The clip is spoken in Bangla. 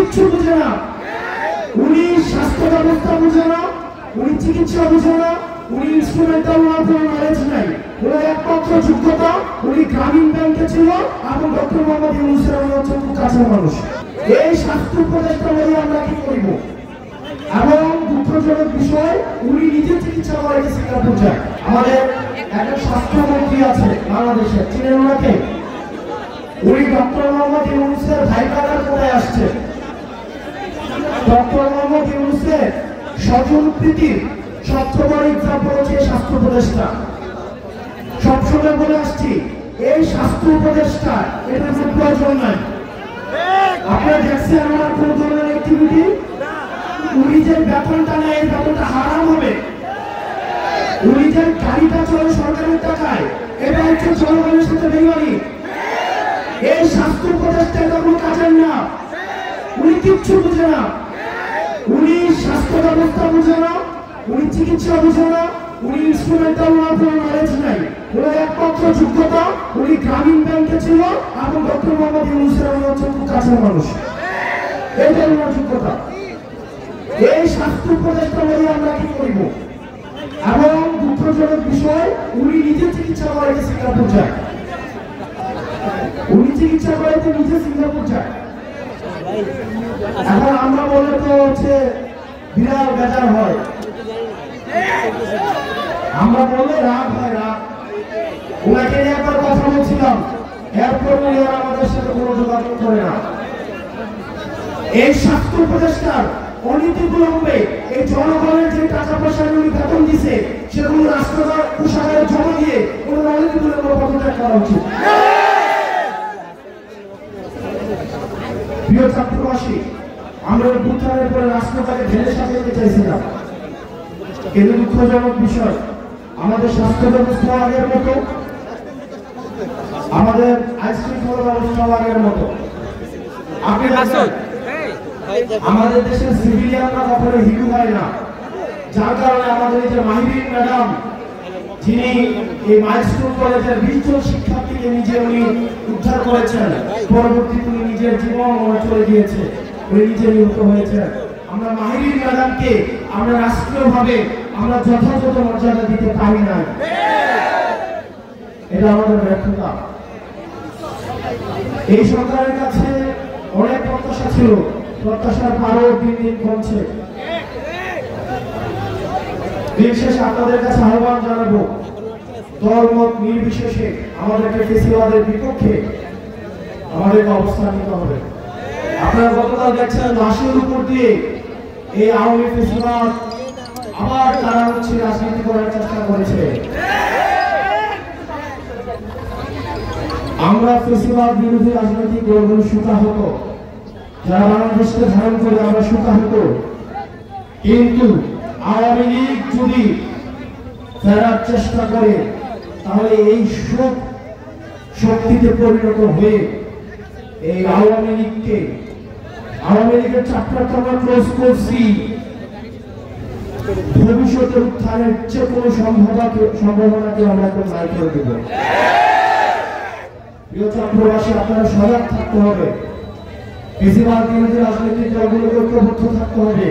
কিচ্ছু বুঝে না। উনি স্বাস্থ্য ব্যবস্থা বুঝে না, উনি চিকিৎসা বুঝে না, উনি ইনস্ট্রুমেন্টাল নলেজ নাই। ওনার একমাত্র যোগ্যতা উনি গ্রামীণ ব্যাংকে ছিল এবং ডক্টর মোহাম্মদ ইউনূসের হচ্ছে খুব কাছের মানুষ। এই স্বাস্থ্য উপদেষ্টা বলে আমরা কি করব? এবং দুঃখজনক বিষয়, উনি নিজে চিকিৎসা করে সিঙ্গাপুর যায়। আমাদের একটা স্বাস্থ্যমন্ত্রী আছে বাংলাদেশের, চিনেন ওনাকে? উনি ডক্টর মোহাম্মদ ইউনূসের ভাই ব্রাদার কোথায় আসছে। ডক্টর মোহাম্মদ ইউনূসের স্বজন প্রীতির সবচেয়ে বড় এক্সাম্পল হচ্ছে স্বাস্থ্য উপদেষ্টা। সবসময় বলে আসছি, এই স্বাস্থ্য উপদেষ্টা এটা খুব প্রয়োজন নাই। আপনারা দেখছেন আমার কোন ধরনের অ্যাক্টিভিটি? উনি যে বেতনটা নেয়, এই বেতনটা হারাম হবে। উনি যে গাড়িটা চলে সরকারের টাকায়, এটা হচ্ছে জনগণের সাথে বেইমানি। এই স্বাস্থ্য উপদেষ্টা এটা কোনো কাজের না। উনি কিচ্ছু বুঝে না। উনি স্বাস্থ্য ব্যবস্থা বুঝে না, উনি চিকিৎসা বুঝে না, উনি ইনস্ট্রুমেন্টাল নলেজ নাই। ওনার একমাত্র যোগ্যতা উনি গ্রামীণ ব্যাংকে ছিল এবং ডক্টর মোহাম্মদ ইউনূসের হচ্ছে খুব কাছের মানুষ। এইটাই ওনার যোগ্যতা। এই স্বাস্থ্য উপদেষ্টা বলে আমরা কি করব? এবং দুঃখজনক বিষয়, উনি নিজে চিকিৎসা করাইতে সিঙ্গাপুর যায়। উনি চিকিৎসা করাইতে নিজে সিঙ্গাপুর যায়। এখন আমরা বলে তো হচ্ছে বিরাট বেজার হয়, আমরা বললে রাগ হয়। রাগ ওনাকে নিয়ে একবার কথা বলছিলাম, এরপর উনি আর আমাদের সাথে কোনো যোগাযোগ করে না। এই স্বাস্থ্য উপদেষ্টার অনীতিবিলম্বে এই জনগণের যে টাকা পয়সা উনি বেতন দিছে, সেগুলো রাষ্ট্রীয় কোষাগারে জমা দিয়ে কোনো অনীতিবিলম্বে পদত্যাগ করা উচিত। প্রিয় ছাত্রবাসী, আমরা উত্থানের পরে রাষ্ট্রটাকে ঢেলে সাজাতে চাইছিলাম, কিন্তু দুঃখজনক বিষয়, আমাদের স্বাস্থ্য ব্যবস্থা আগের মতো, আমাদের আইনশৃঙ্খলা ব্যবস্থা আগের মতো। আপনি আমাদের দেশের সিভিলিয়ানরা কখনো হিরো হয় না, যার কারণে আমাদের এই যে মাহিরিন ম্যাডাম, যিনি এই মাইলস্টোন কলেজের 20 জন শিক্ষার্থীকে নিজে উনি উদ্ধার করেছেন, পরবর্তীতে উনি নিজের জীবন চলে গিয়েছে, উনি নিজে নিহত হয়েছেন। আমরা মাহিরিন ম্যাডামকে আমরা রাষ্ট্রীয়ভাবে আমরা যথাযথ মর্যাদা দিতে পারি না, এটা আমাদের ব্যর্থতা। এই সরকারের কাছে অনেক প্রত্যাশা ছিল, প্রত্যাশার পারও দিন দিন কমছে। দিন শেষে আপনাদের কাছে আহ্বান জানাবো, দলমত নির্বিশেষে আমাদেরকে ফেসিবাদের বিপক্ষে আমাদেরকে অবস্থান নিতে হবে। আপনারা গতকাল দেখছেন লাশের উপর দিয়ে এই আওয়ামী ফেসিবাদ আবার তারা হচ্ছে রাজনীতি করার চেষ্টা করেছে। আমরা ফেসিবাদ বিরোধী রাজনৈতিক দলগুলো সুতাহত, যারা বাংলাদেশকে ধারণ করে আমরা সুতাহত, কিন্তু আওয়ামী লীগ যদি ফেরার চেষ্টা করে তাহলে এই শক্তিতে পরিণত হয়ে এই আওয়ামী লীগের চ্যাপ্টারটা আমরা ক্লোজ করছি। ভবিষ্যতের উত্থানের যে কোনো সম্ভাবনাকে আমরা একদম নাই করে দেব। প্রিয় ছাত্রবাসী, আপনারা সজাগ থাকতে হবে, বেশিরভাগ বিরোধী রাজনৈতিক দলগুলোকে ঐক্যবদ্ধ থাকতে হবে।